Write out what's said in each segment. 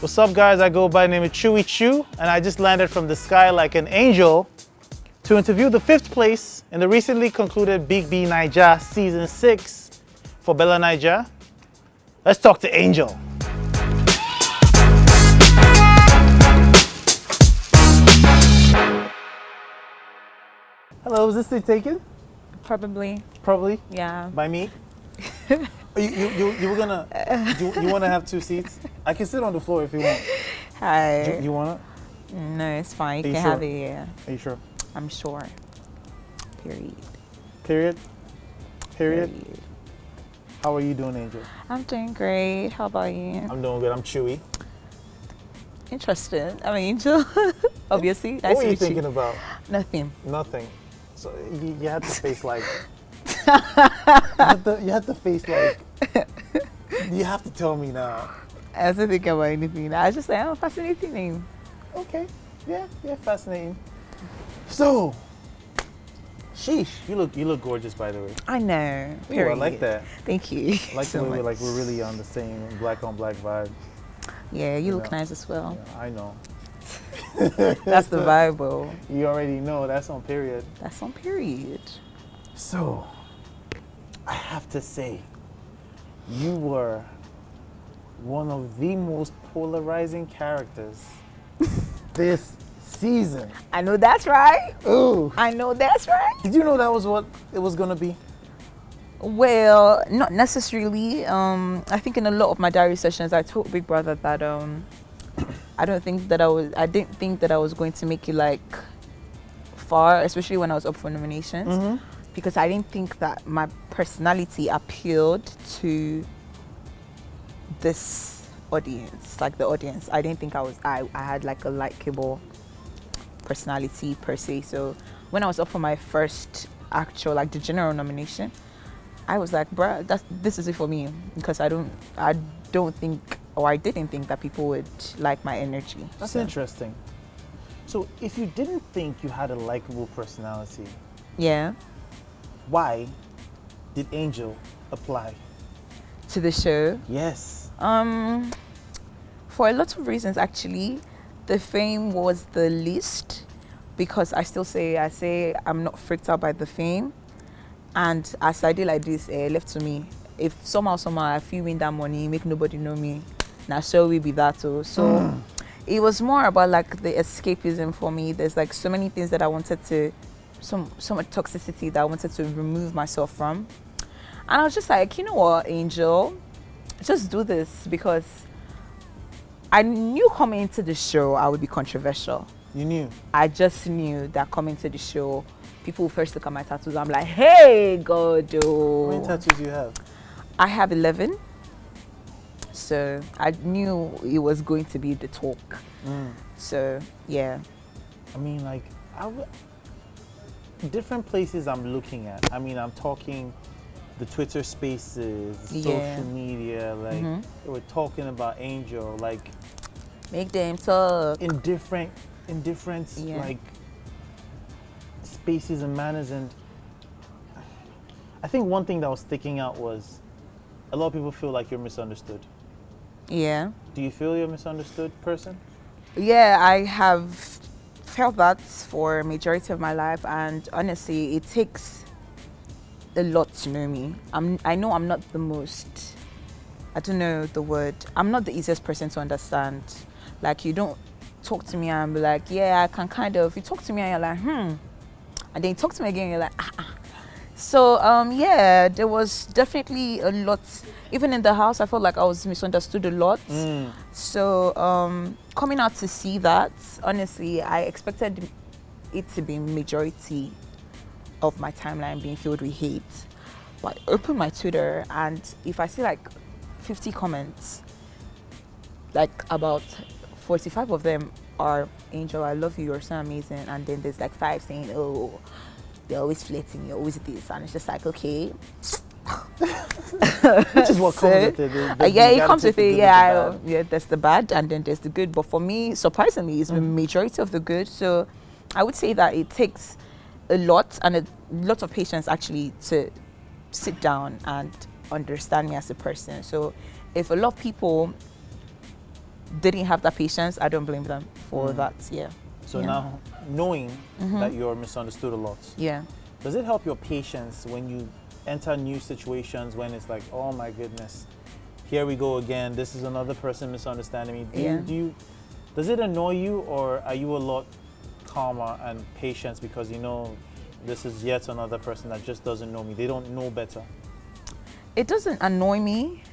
What's up, guys? I go by the name of Chuey Chu, and I just landed from the sky like an angel to interview the 5th place in the recently concluded BBNaija Season 6 for BellaNaija. Let's talk to Angel. Hello, is this thing taken? Probably. Probably? Yeah. By me? You were gonna, you wanna have 2 seats? I can sit on the floor if you want. Hi. You wanna? No, it's fine. You Are can you have sure? it, yeah. Are you sure? I'm sure. Period. Period? Period? How are you doing, Angel? I'm doing great. How about you? I'm doing good. I'm Chewy. Interesting. I'm an angel. Obviously. What were you thinking about? Nothing. Nothing. So you had the face like. you had the face like. You have to tell me now. I wasn't thinking about anything. I was just like, oh, fascinating name. Okay. Yeah, fascinating. So, sheesh, you look gorgeous, by the way. I know. Ooh, Period. I like that. Thank you. I like so the way much. we're really on the same black on black vibe. Yeah, you look know. nice as well. Yeah, I know. That's the vibe, bro. You already know that's on period. That's on period. So, I have to say, you were one of the most polarizing characters this season. I know that's right. Ooh. I know that's right. Did you know that was what it was gonna be? Well, not necessarily. I think in a lot of my diary sessions, I told Big Brother that I didn't think that I was going to make it like far, especially when I was up for nominations, because I didn't think that my personality appealed to this audience, like the audience. I didn't think I had like a likable personality per se. So when I was up for my first actual, like the general nomination, I was like, bruh, this is it for me, because I didn't think that people would like my energy. That's interesting. So if you didn't think you had a likable personality, Yeah. why did Angel apply? To the show. Yes. For a lot of reasons actually. The fame was the least, because I say I'm not freaked out by the fame. And as I did like this, left to me. If somehow I feel win that money, make nobody know me, now sure we be that too. So it was more about like the escapism for me. There's like so many things that I wanted to, so much toxicity that I wanted to remove myself from. And I was just like, you know what, Angel, just do this, because I knew coming into the show I would be controversial. You knew? I just knew that coming to the show, people first look at my tattoos. I'm like, hey, God. How many tattoos do you have? I have 11. So I knew it was going to be the talk. So, yeah. I mean, like, different places I'm looking at. I mean, I'm talking the Twitter spaces, social media, like, they were talking about Angel, like, make them talk. in different like spaces and manners. And I think one thing that was sticking out was a lot of people feel like you're misunderstood. Yeah. Do you feel you're a misunderstood person? Yeah, I have felt that for a majority of my life, and honestly, it takes a lot to know me. I know I'm not the most, I don't know the word, I'm not the easiest person to understand. Like, you don't talk to me and be like, yeah, I can kind of, you talk to me and you're like, and then you talk to me again and you're like, So, yeah, there was definitely a lot. Even in the house, I felt like I was misunderstood a lot. So, coming out to see that, honestly, I expected it to be majority of my timeline being filled with hate. But I open my Twitter, and if I see like 50 comments, like about 45 of them are, Angel, I love you, you're so amazing. And then there's like 5 saying, oh, they're always flirting, you're always this. And it's just like, okay. Which is what comes with it. Yeah, it comes with it. Yeah, there's the bad and then there's the good. But for me, surprisingly, it's the majority of the good. So I would say that it takes a lot and a lot of patience actually to sit down and understand me as a person. So if a lot of people didn't have that patience, I don't blame them for that. Yeah. So Yeah. now, knowing that you're misunderstood a lot, Yeah. does it help your patience when you enter new situations when it's like, oh my goodness, here we go again, this is another person misunderstanding me? Does it annoy you, or are you a lot calmer and patient because you know this is yet another person that just doesn't know me, they don't know better? It doesn't annoy me.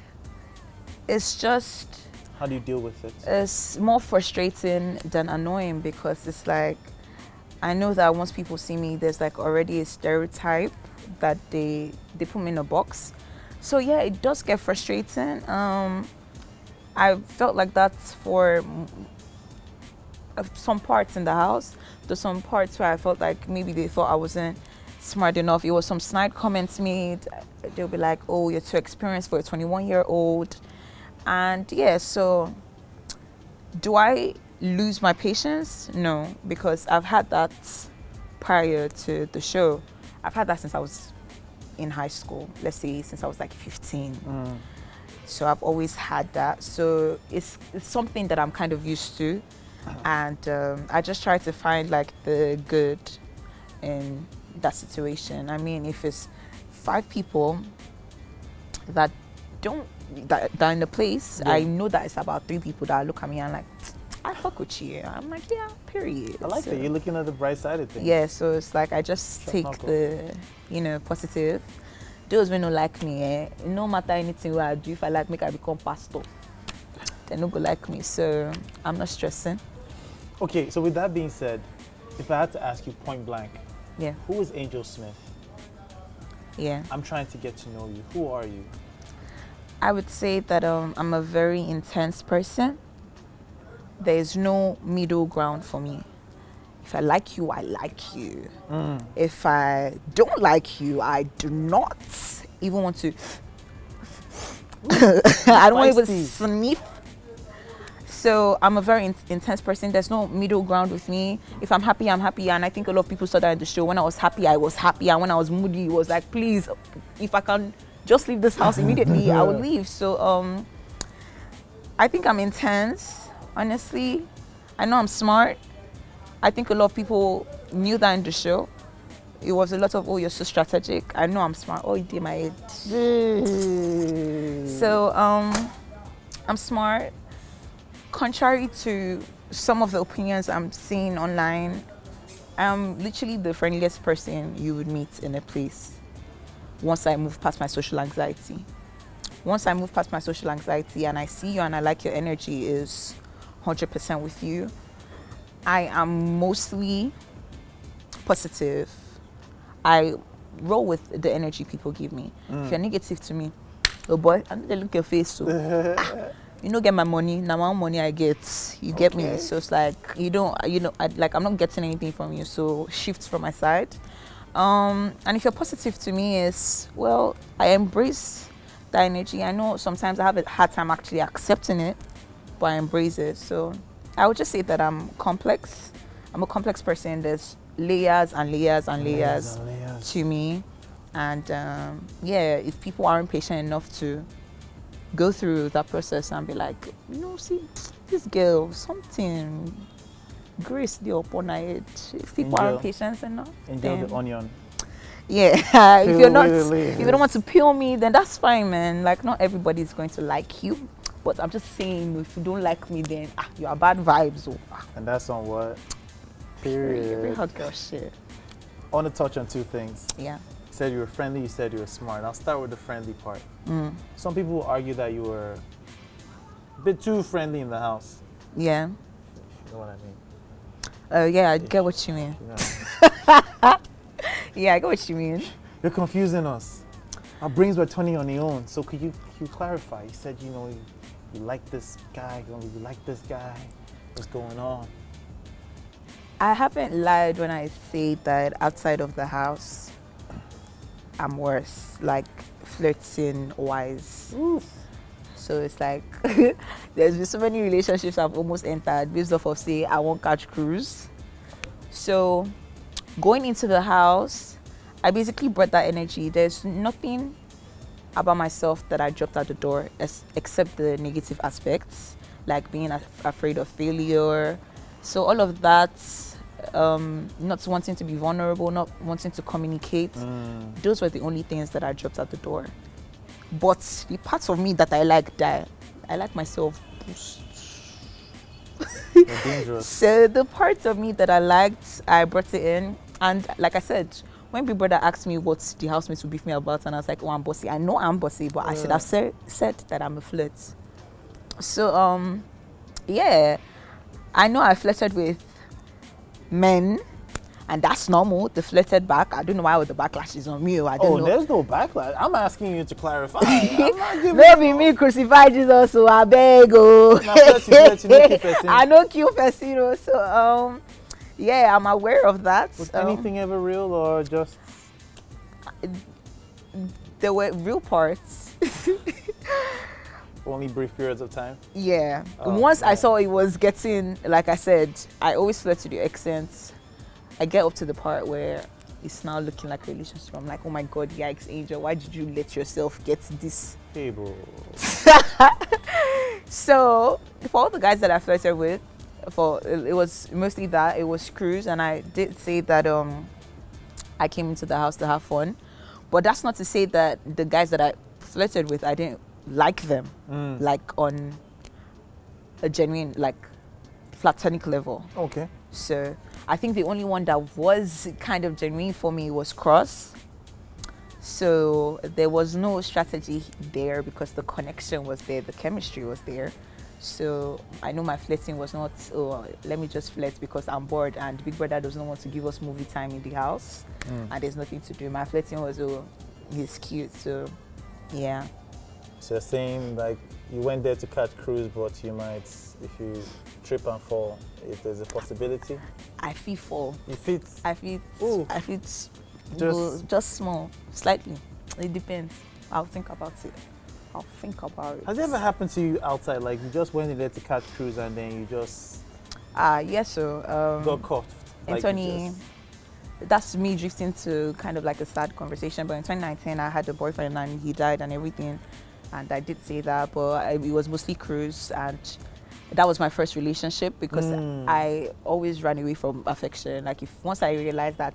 It's just, how do you deal with it? it's more frustrating than annoying, because it's like, I know that once people see me, there's like already a stereotype that they put me in a box. So yeah, it does get frustrating. I felt like that for some parts in the house. There's some parts where I felt like maybe they thought I wasn't smart enough. It was some snide comments made. They'll be like, oh, you're too experienced for a 21-year-old. And yeah, so do I lose my patience? No, because I've had that prior to the show. I've had that since I was in high school, let's say since I was like 15. So I've always had that. So it's something that I'm kind of used to. And I just try to find like the good in that situation. I mean, if it's 5 people that are in the place, I know that it's about 3 people that look at me and like, I fuck with you. I'm like, yeah, period. I like that you're looking at the bright side of things. Yeah, so it's like I just take the, positive. Those will not like me, no matter anything what I do, if I like make I become pastor, they no go like me. So I'm not stressing. Okay, so with that being said, if I had to ask you point blank, Yeah. who is Angel Smith? Yeah. I'm trying to get to know you. Who are you? I would say that I'm a very intense person. There is no middle ground for me. If I like you, I like you. If I don't like you, I do not even want to. I don't want to even sniff. So I'm a very intense person. There's no middle ground with me. If I'm happy, I'm happy. And I think a lot of people saw that in the show. When I was happy, I was happy. And when I was moody, it was like, please, if I can just leave this house immediately, I will leave. So I think I'm intense, honestly. I know I'm smart. I think a lot of people knew that in the show. It was a lot of, oh, you're so strategic. I know I'm smart. Oh, you did my head. So I'm smart. Contrary to some of the opinions I'm seeing online, I'm literally the friendliest person you would meet in a place once I move past my social anxiety. Once I move past my social anxiety and I see you and I like your energy is 100% with you, I am mostly positive. I roll with the energy people give me. If you're negative to me, oh boy, I need to look at your face. So you don't get my money. Now my own money I get. You get me. So it's like I'm not getting anything from you. So shifts from my side. And if you're positive to me, is well, I embrace that energy. I know sometimes I have a hard time actually accepting it, but I embrace it. So I would just say that I'm complex. I'm a complex person. There's layers and layers and layers to me. And yeah, if people aren't patient enough to go through that process and be like, see, this girl, something, grace the upon her head. If people aren't patient enough, Enjoy the onion. Yeah, if you don't want to peel me, then that's fine, man. Like, not everybody's going to like you. But I'm just saying, if you don't like me, then you are bad vibes. And that's on what? Period. Hot girl shit. I want to touch on 2 things. Yeah. You said you were friendly, you said you were smart. I'll start with the friendly part. Some people will argue that you were a bit too friendly in the house. Yeah. You know what I mean? Yeah, I get what you mean. Yeah, I get what you mean. You're confusing us. Our brains were turning on their own. So could you clarify? You said, you like this guy, you like this guy. What's going on? I haven't lied when I say that outside of the house, I'm worse, like flirting wise. So it's like, there's been so many relationships I've almost entered based off of say, I won't catch cruise. So going into the house, I basically brought that energy. There's nothing about myself that I dropped out the door except the negative aspects. like being afraid of failure. So all of that, not wanting to be vulnerable, not wanting to communicate, those were the only things that I dropped at the door. But the parts of me that I like myself. You're dangerous. So the parts of me that I liked, I brought it in. And like I said, when Big Brother asked me what the housemates would beef me about, and I was like, oh, I'm bossy. I know I'm bossy, but I should have said that I'm a flirt. So, yeah, I know I flirted with men, and that's normal. They flirted back. I don't know why the backlash is on me. I don't know. There's no backlash. I'm asking you to clarify. I'm not giving Maybe me crucify Jesus, so I beg. I know kill person. So, yeah, I'm aware of that. Was anything ever real or just? There were real parts. Only brief periods of time? Yeah. Once I saw it was getting, like I said, I always flirt to the accents. I get up to the part where it's now looking like a relationship. I'm like, oh my God, yikes, Angel, why did you let yourself get this? Hey, bro. So, for all the guys that I flirted with, it was mostly that, it was Cruz, and I did say that I came into the house to have fun. But that's not to say that the guys that I flirted with, I didn't like them, like on a genuine, like platonic level. Okay. So I think the only one that was kind of genuine for me was Cross. So there was no strategy there because the connection was there, the chemistry was there. So I know my flirting was not, oh, let me just flirt because I'm bored and Big Brother doesn't want to give us movie time in the house and there's nothing to do. My flirting was, oh, he's cute, so yeah. So you're saying like you went there to catch Cruz, but you might, if you trip and fall, if there's a possibility? I feel fall. You fit? I feel, Ooh. I feel just small, slightly. It depends. I'll think about it. Has it ever happened to you outside? Like you just went in there to catch Cruz and then you just yes, so got caught? Like that's me drifting to kind of like a sad conversation. But in 2019, I had a boyfriend and he died and everything. And I did say that, but it was mostly Cruz. And that was my first relationship because I always ran away from affection. Like once I realized that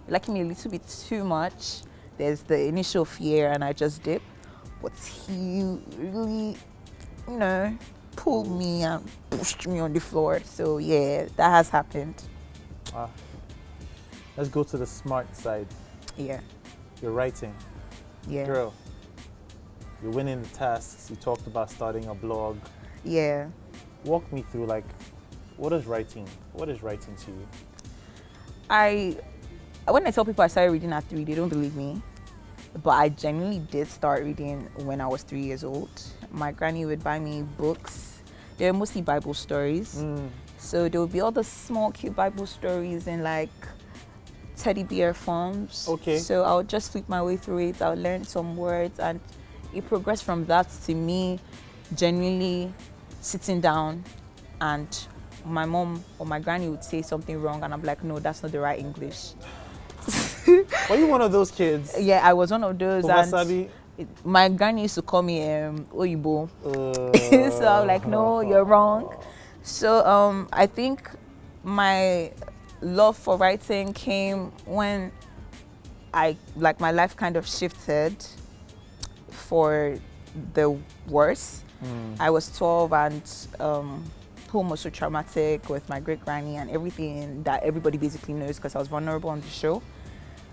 you're liking me a little bit too much, there's the initial fear and I just dip. But he really, pulled me and pushed me on the floor. So yeah, that has happened. Let's go to the smart side. Yeah. You're writing. Yeah. Girl, you're winning the tasks. You talked about starting a blog. Yeah. Walk me through, like, what is writing to you? When I tell people I started reading at 3, they don't believe me. But I genuinely did start reading when I was 3 years old. My granny would buy me books. They were mostly Bible stories. So there would be all the small, cute Bible stories in like teddy bear forms. Okay. So I would just flip my way through it. I would learn some words and it progressed from that to me genuinely sitting down and my mom or my granny would say something wrong and I'm like, no, that's not the right English. Were you one of those kids? Yeah, I was one of those. And my granny used to call me Oyibo. So I'm like, no, you're wrong. So I think my love for writing came when my life kind of shifted for the worse. I was 12 and home was so traumatic with my great granny and everything that everybody basically knows because I was vulnerable on the show.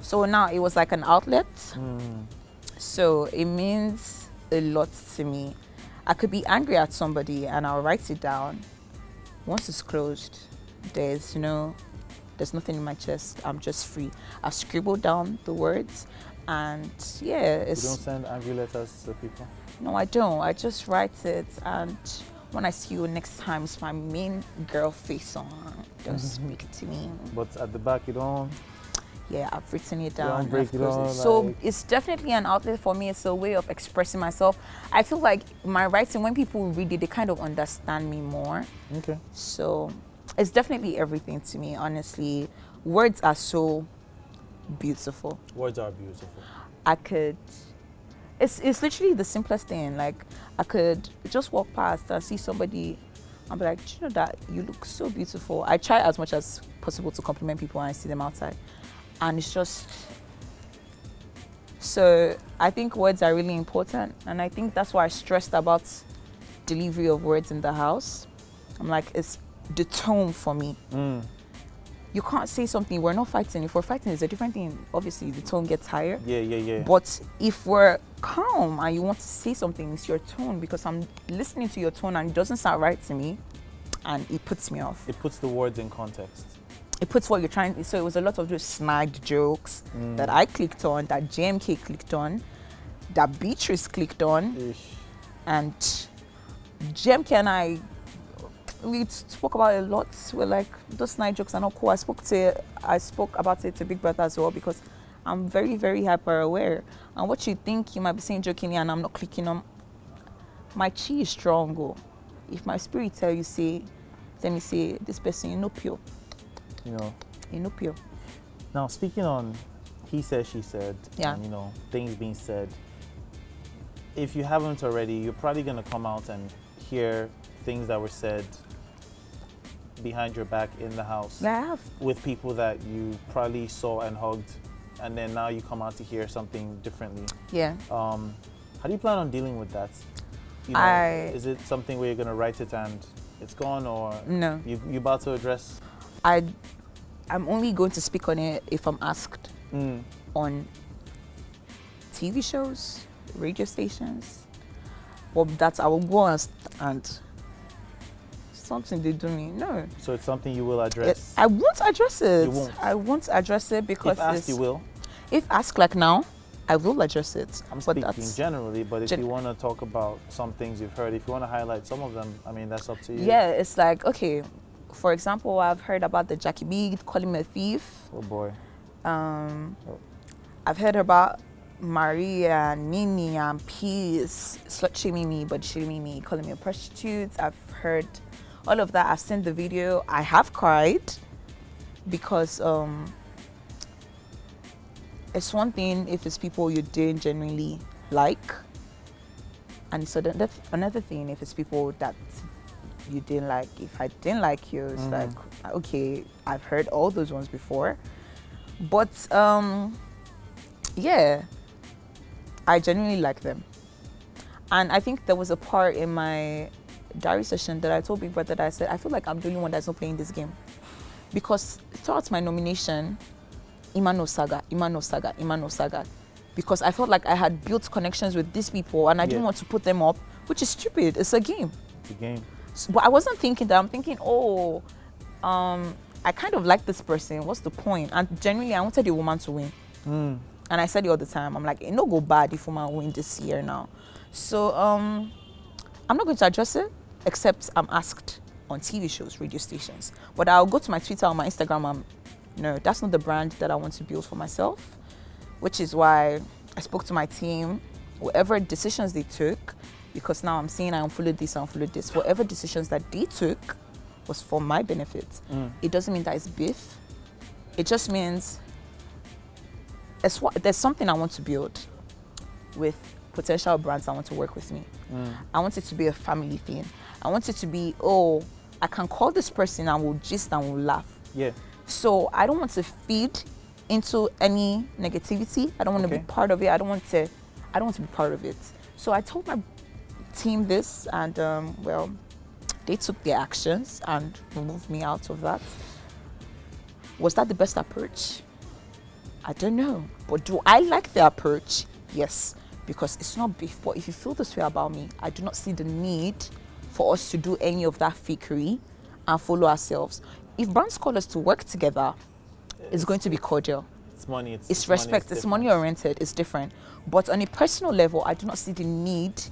So now it was like an outlet. So it means a lot to me. I could be angry at somebody and I'll write it down. Once it's closed, there's nothing in my chest. I'm just free. I've scribbled down the words and yeah. You don't send angry letters to people? No, I don't. I just write it and when I see you next time, it's my main girl face on. Don't speak to me. But at the back, you don't? Yeah, I've written it down. Don't break it on, so it's definitely an outlet for me. It's a way of expressing myself. I feel like my writing, when people read it, they kind of understand me more. Okay. So it's definitely everything to me, honestly. Words are so beautiful. Words are beautiful. It's literally the simplest thing. Like I could just walk past and see somebody I'll be like, do you know that you look so beautiful? I try as much as possible to compliment people when I see them outside. And it's just, so I think words are really important. And I think that's why I stressed about delivery of words in the house. I'm like, it's the tone for me. You can't say something, we're not fighting. If we're fighting, it's a different thing. Obviously, the tone gets higher. Yeah. But if we're calm and you want to say something, it's your tone, because I'm listening to your tone and it doesn't sound right to me, and it puts me off. It puts the words in context. It puts what you're trying. So it was a lot of those snagged jokes that I clicked on, that JMK clicked on, that Beatrice clicked on, and JMK and we spoke about it a lot. We're like, those snide jokes are not cool. I spoke about it to Big Brother as well, because I'm very, very hyper aware. And what you think you might be saying jokingly and I'm not clicking on, my chi is strong. Oh. If my spirit tell you, let me say, this person, you know, pure. You know, pure. Now, speaking on he said, she said, yeah. and, things being said, if you haven't already, you're probably going to come out and hear things that were said behind your back in the house. Yeah, I have. With people that you probably saw and hugged, and then now you come out to hear something differently. Yeah. How do you plan on dealing with that? Is it something where you're going to write it and it's gone, or no? You about to address? I'm only going to speak on it if I'm asked on TV shows, radio stations. Well, that I will go and something they do me. No. So it's something you will address? I won't address it. You won't? I won't address it because if asked, you will? If asked like now, I will address it. I'm speaking generally, but if you want to talk about some things you've heard, if you want to highlight some of them, I mean, that's up to you. Yeah, it's like, okay, for example, I've heard about the Jackie B calling me a thief. Oh boy. I've heard about Maria and Nini and Peace slut shaming me, but shaming me, calling me a prostitute. I've heard all of that. I've seen the video. I have cried because it's one thing if it's people you didn't genuinely like, and it's another thing if it's people that you didn't like. If I didn't like you, it's like, okay, I've heard all those ones before, but yeah, I genuinely like them. And I think there was a part in my diary session that I told Big Brother that I said, I feel like I'm the only one that's not playing this game. Because throughout my nomination, Imano Saga. Because I felt like I had built connections with these people and I didn't want to put them up, which is stupid. It's a game. It's a game. So, but I wasn't thinking that. I'm thinking, I kind of like this person. What's the point? And genuinely, I wanted a woman to win. And I said it all the time. I'm like, it no go bad if woman win this year now. So I'm not going to address it, except I'm asked on TV shows, radio stations. But I'll go to my Twitter or my Instagram. No, that's not the brand that I want to build for myself, which is why I spoke to my team. Whatever decisions they took, because now I'm saying I unfollowed this, whatever decisions that they took was for my benefit. It doesn't mean that it's beef. It just means there's something I want to build with potential brands that want to work with me. I want it to be a family thing. I want it to be, I can call this person and we'll gist and we'll laugh. Yeah. So I don't want to feed into any negativity. I don't want to be part of it. I don't want to be part of it. So I told my team this, and they took their actions and removed me out of that. Was that the best approach? I don't know. But do I like the approach? Yes, because it's not beef. But if you feel this way about me, I do not see the need for us to do any of that fakery and follow ourselves. If brands call us to work together, it's going to be cordial. It's money. It's respect. It's money oriented. It's different. But on a personal level, I do not see the need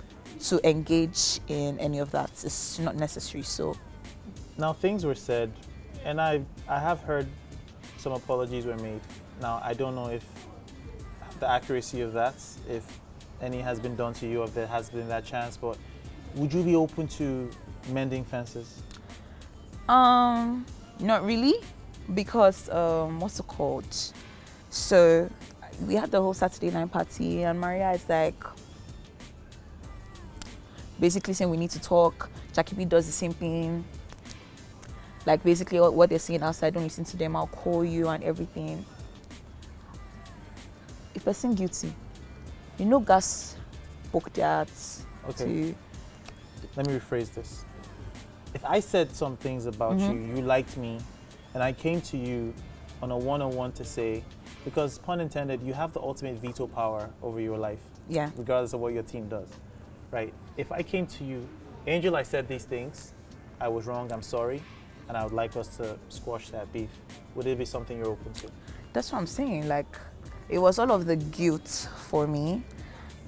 to engage in any of that. It's not necessary. So now things were said, and I have heard some apologies were made. Now I don't know if the accuracy of that, if any has been done to you, or if there has been that chance. But would you be open to mending fences? Not really, because what's it called? So we had the whole Saturday night party, and Maria is like, basically saying we need to talk. Jackie B does the same thing. Like basically what they're saying outside, don't listen to them, I'll call you and everything. If person guilty, you know gas book that. Okay. Let me rephrase this. If I said some things about you, you liked me, and I came to you on a one-on-one to say, because pun intended, you have the ultimate veto power over your life. Yeah. Regardless of what your team does, right? If I came to you, Angel, I said these things, I was wrong, I'm sorry, and I would like us to squash that beef. Would it be something you're open to? That's what I'm saying. Like, it was all of the guilt for me.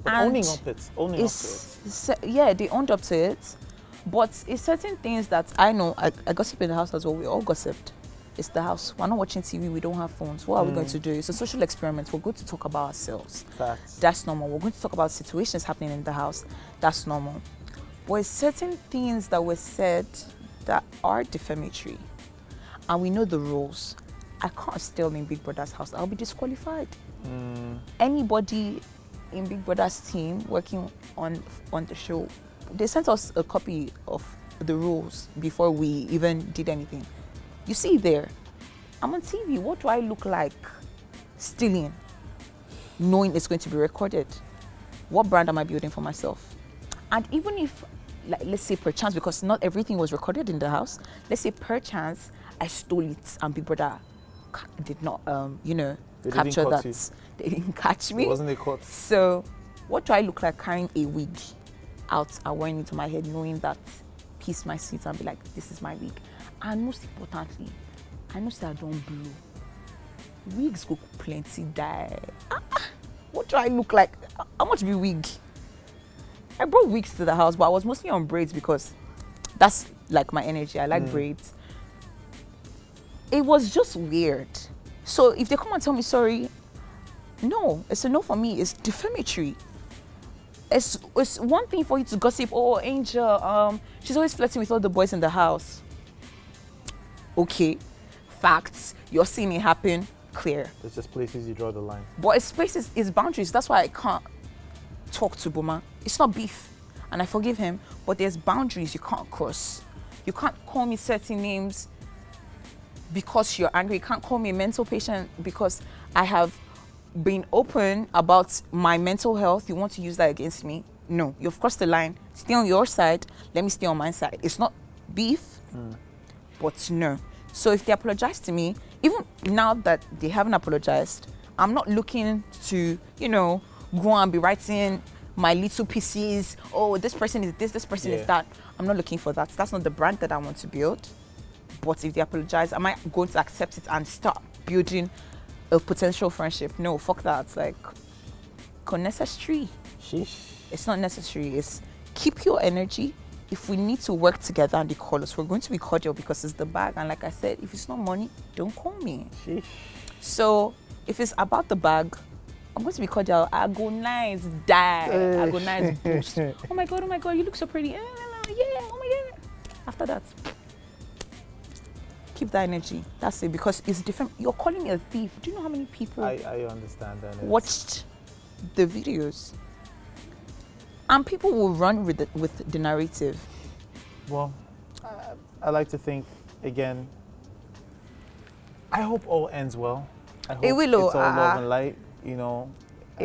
But and owning up to it. Yeah, they owned up to it. But it's certain things that I know. I gossip in the house as well. We all gossiped. It's the house. We're not watching TV. We don't have phones. What are we going to do? It's a social experiment. We're going to talk about ourselves. Facts. That's normal. We're going to talk about situations happening in the house. That's normal. But it's certain things that were said that are defamatory. And we know the rules. I can't steal in Big Brother's house. I'll be disqualified. Anybody in Big Brother's team working on the show, they sent us a copy of the rules before we even did anything. You see there, I'm on TV. What do I look like stealing, knowing it's going to be recorded? What brand am I building for myself? And even if, like, let's say perchance, because not everything was recorded in the house, let's say perchance I stole it and Big Brother did not, They capture didn't catch that. you. They didn't catch me. It wasn't a court. So, what do I look like carrying a wig out and wearing it to my head, knowing that piece my seat and be like, this is my wig? And most importantly, I know that I don't blow. Wigs go plenty die. What do I look like? How much be wig? I brought wigs to the house, but I was mostly on braids because that's like my energy. I like braids. It was just weird. So if they come and tell me sorry, no, it's a no for me. It's defamatory. It's one thing for you to gossip. Oh, Angel, she's always flirting with all the boys in the house. Okay, facts. You're seeing it happen. Clear. There's just places you draw the line. But it's spaces, it's boundaries. That's why I can't talk to Boma. It's not beef, and I forgive him. But there's boundaries you can't cross. You can't call me certain names because you're angry. You can't call me a mental patient because I have been open about my mental health. You want to use that against me? No, you've crossed the line. Stay on your side. Let me stay on my side. It's not beef, but no. So if they apologize to me, even now that they haven't apologized, I'm not looking to, go and be writing my little pieces. Oh, this person is this person is that. I'm not looking for that. That's not the brand that I want to build. But if they apologize, am I going to accept it and start building a potential friendship? No, fuck that. Like, unnecessary. Sheesh. It's not necessary. It's keep your energy. If we need to work together and they call us, we're going to be cordial because it's the bag. And like I said, if it's not money, don't call me. Sheesh. So if it's about the bag, I'm going to be cordial. I go nice, die. I go nice, boost. Oh my God, you look so pretty. Yeah, oh my God. After that, keep that energy. That's it, because it's different. You're calling me a thief. Do you know how many people I understand that. watched the videos? And people will run with the narrative. Well, I like to think, again, I hope all ends well. I hope It will. it's all love and light, It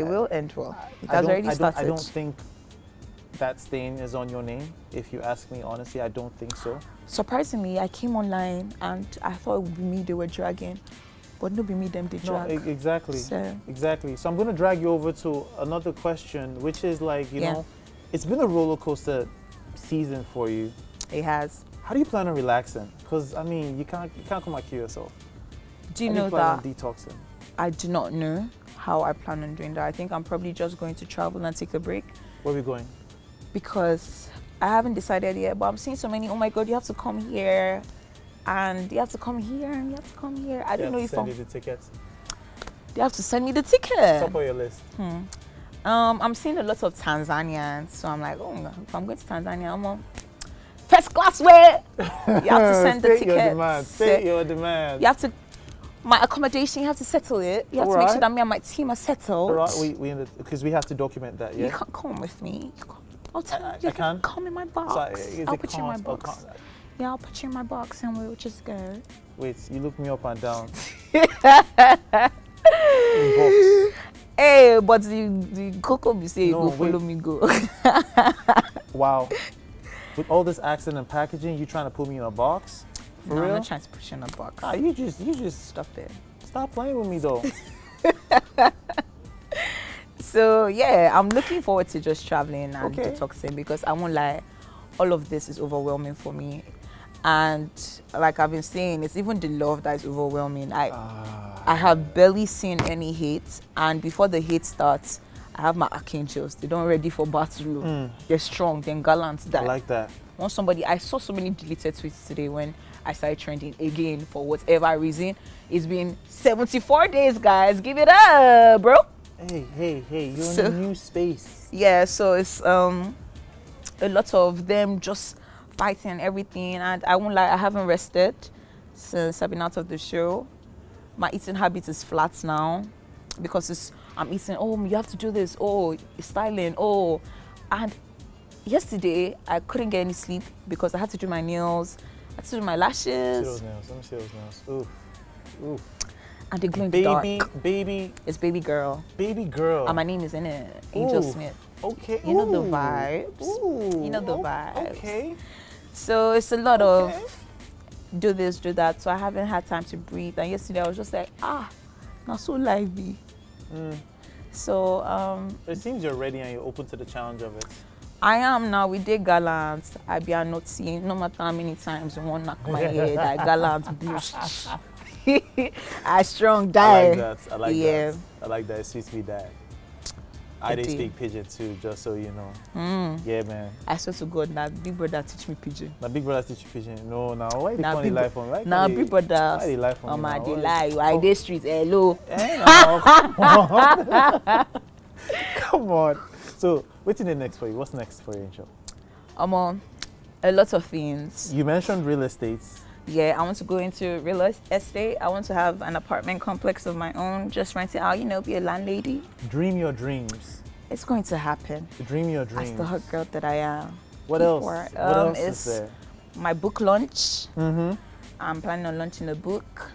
will end well. It has already started. I don't think that stain is on your name. If you ask me honestly, I don't think so. Surprisingly, I came online and I thought it would be me they were dragging, but no, be me them they drag. No, exactly. So. Exactly. So I'm going to drag you over to another question, which is like, it's been a roller coaster season for you. It has. How do you plan on relaxing? Because you can't come out to yourself. Do you How know do you plan that on detoxing? I do not know how I plan on doing that. I think I'm probably just going to travel and take a break. Where are we going? Because I haven't decided yet, but I'm seeing so many, oh my God, you have to come here, and you have to come here, and you have to come here. I don't know if I'm... Send you the tickets. They have to send me the ticket. Top of your list. I'm seeing a lot of Tanzanians, so I'm like, oh, if I'm going to Tanzania, I'm on first class way. You have to send the ticket. State your demand. You have to, my accommodation, you have to settle it. You have to make sure that me and my team are settled. Because we have to document that, yeah? You can't come with me. I'll tell I you. can? Come in my box. I'll put you in my box. Yeah, I'll put you in my box and we'll just go. Wait, you look me up and down. In box. Hey, but the cocoa be say No, go follow wait. me go. Wow. With all this accent and packaging, you trying to put me in a box? For No, real? I'm not trying to push you in a box. Ah, you just Stop it. stop playing with me though. So yeah, I'm looking forward to just traveling and Okay. detoxing because I won't lie, all of this is overwhelming for me. And like I've been saying, it's even the love that is overwhelming. I have barely seen any hate, and before the hate starts, I have my archangels. They're not ready for battle. They're strong, they're gallant. I like that. I saw so many deleted tweets today when I started trending again for whatever reason. It's been 74 days, guys. Give it up, bro. Hey, you're in a new space. Yeah, so it's a lot of them just fighting and everything, and I won't lie, I haven't rested since I've been out of the show. My eating habit is flat now because I'm eating, oh, you have to do this, oh, styling, oh. And yesterday, I couldn't get any sleep because I had to do my nails, I had to do my lashes. See those nails. Let me see those nails. Oof. And they glow in the dark. Baby. It's baby girl. Baby girl. And my name is in it, Angel Ooh. Smith. Okay. You know the Ooh. vibes. Ooh. You know the vibes. Okay. So it's a lot of do this, do that. So I haven't had time to breathe. And yesterday I was just like, not so lively. So It seems you're ready and you're open to the challenge of it. I am now. We did gallant. I be not seeing no matter how many times you want knock my head. I gallant boost. I strong I die. like that. I like Yeah. that. I like that. It suits me that. I did speak pidgin too, just so you know. Yeah, man. I swear to God, now big brother teach me pidgin. My big brother teach you pidgin. No, now why they Now call big life on? Why Now they- big brother. Why they lie for me My now? they Why- lie. I dey street. Hello. Now, come on. Come on. So, what's in the next for you? What's next for you, Angel? A lot of things. You mentioned real estate. Yeah, I want to go into real estate. I want to have an apartment complex of my own, just rent it out, be a landlady. Dream your dreams. It's going to happen. Dream your dreams. As the hot girl that I am. What else? What else is there? My book launch. I'm planning on launching a book.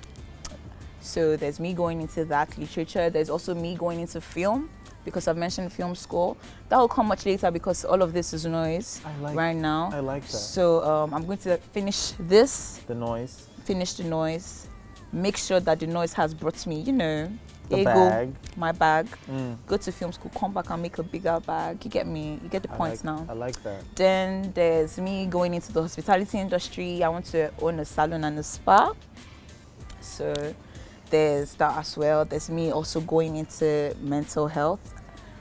So there's me going into that literature. There's also me going into film, because I've mentioned film school. That will come much later because all of this is noise right now. I like that. So I'm going to finish this. The noise. Finish the noise. Make sure that the noise has brought me, The bag. my bag. Go to film school, come back and make a bigger bag. You get me? You get the points now. I like that. Then there's me going into the hospitality industry. I want to own a salon and a spa. So there's that as well. There's me also going into mental health.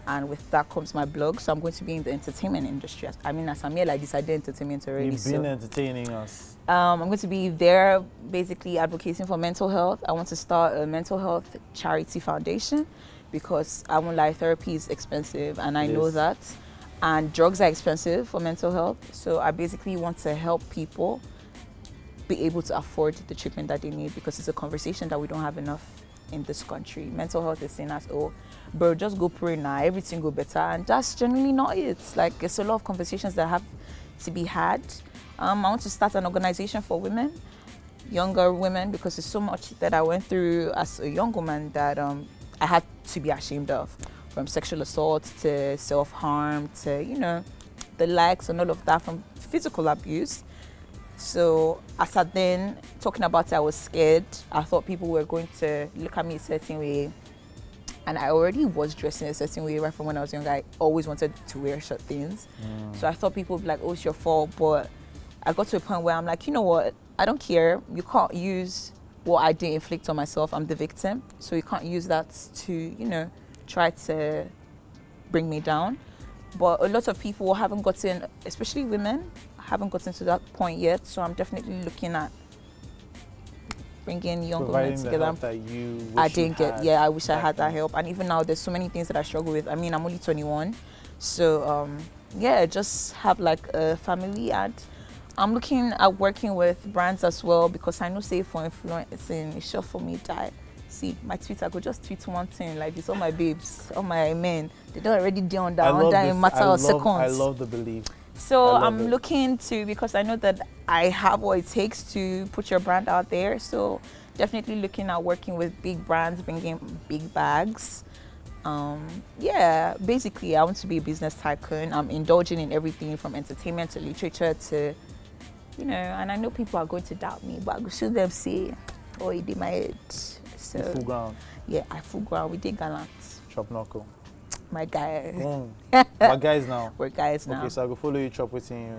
And with that comes my blog. So I'm going to be in the entertainment industry. As I'm here like this, I did entertainment already. You've been entertaining us. I'm going to be there basically advocating for mental health. I want to start a mental health charity foundation because I won't lie, therapy is expensive and I know that. And drugs are expensive for mental health. So I basically want to help people be able to afford the treatment that they need because it's a conversation that we don't have enough in this country. Mental health is seen as, oh, bro, just go pray now, everything go better. And that's generally not it. Like, it's a lot of conversations that have to be had. I want to start an organization for women, younger women, because there's so much that I went through as a young woman that I had to be ashamed of, from sexual assault to self-harm to, the likes and all of that, from physical abuse. So as I then talking about it, I was scared. I thought people were going to look at me a certain way. And I already was dressing a certain way right from when I was young. I always wanted to wear short things. So I thought people would be like, oh, it's your fault. But I got to a point where I'm like, you know what? I don't care. You can't use what I did inflict on myself. I'm the victim. So you can't use that to, try to bring me down. But a lot of people haven't gotten, especially women, haven't gotten to that point yet. So I'm definitely looking at bringing young women together. Help that you wish I didn't get, I wish I had that then. help. And even now, there's so many things that I struggle with. I mean, I'm only 21. So, just have like a family. And I'm looking at working with brands as well because I know say for influencing, it's sure for me that See, my tweets, I could just tweet one thing like this. All my babes, all my men, they don't already do on that in a matter of seconds. I love the belief. So I'm looking to, because I know that I have what it takes to put your brand out there. So definitely looking at working with big brands, bringing big bags. Yeah, basically I want to be a business tycoon. I'm indulging in everything from entertainment to literature to, you know, and I know people are going to doubt me, but I will show them say, oh, it did my head. So full ground. Yeah, I full ground. We did gallant. Chop knuckle. My guy. What guys now? We're guys now. Okay, so I go follow you chop with you.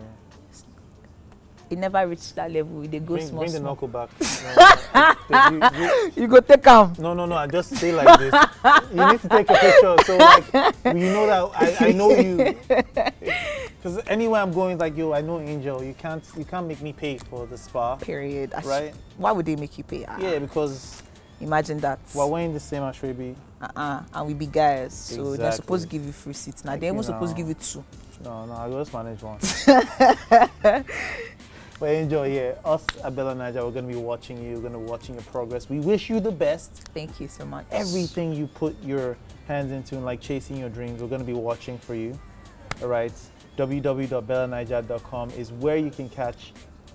It never reached that level. They go small. Bring the small. knuckle back. You go take them. No. I just say like this. You need to take a picture. So like, you know that I know you. Because anywhere I'm going, like, yo, I know Angel. You can't make me pay for the spa. Period. Right? Why would they make you pay? Yeah, because imagine that. we're wearing the same ashrebi. And we be guys, so Exactly. they're supposed to give you free seats. Now they're even supposed to give you 2. No, I just manage one. But enjoy, yeah. Us at BellaNaija, we're gonna be watching you. We're gonna be watching your progress. We wish you the best. Thank you so much. Everything you put your hands into, and like chasing your dreams, we're gonna be watching for you. All right. www.BellaNaija.com is where you can catch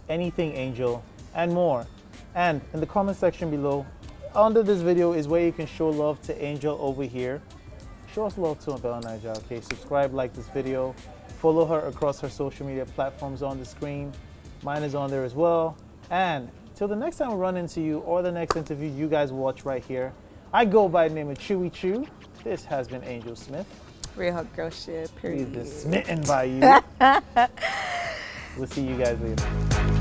anything Angel and more. And in the comment section below, under this video is where you can show love to Angel over here. Show us love too on BellaNaija, okay? Subscribe, like this video. Follow her across her social media platforms on the screen. Mine is on there as well. And till the next time we run into you or the next interview you guys watch right here, I go by the name of Chuey Chu. This has been Angel Smith. Real hot girl shit, period. We've been smitten by you. We'll see you guys later.